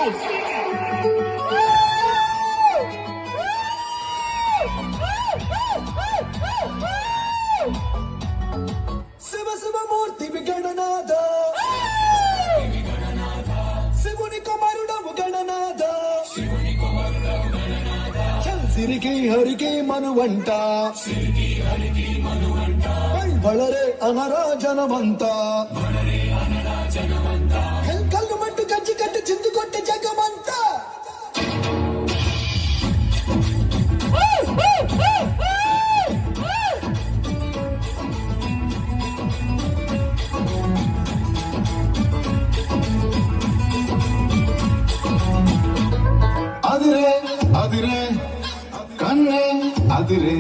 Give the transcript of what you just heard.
శివ శివ మూర్తి విగణనాథ శివుని కుమారుడవు గణనాథ సిరికి హరికి మనువంట ಬಳರೆ ಅನರಾಜನವಂತ ಕಲ್ಲು ಮಟ್ಟು ಕಚ್ಚಿ ಕಟ್ಟು ಚಿಂದು ಕೊಟ್ಟೆ ಜಗವಂತ ಅದಿರೆ ಅದಿರೆ ಕಣ್ಣೆ ಅದಿರೆ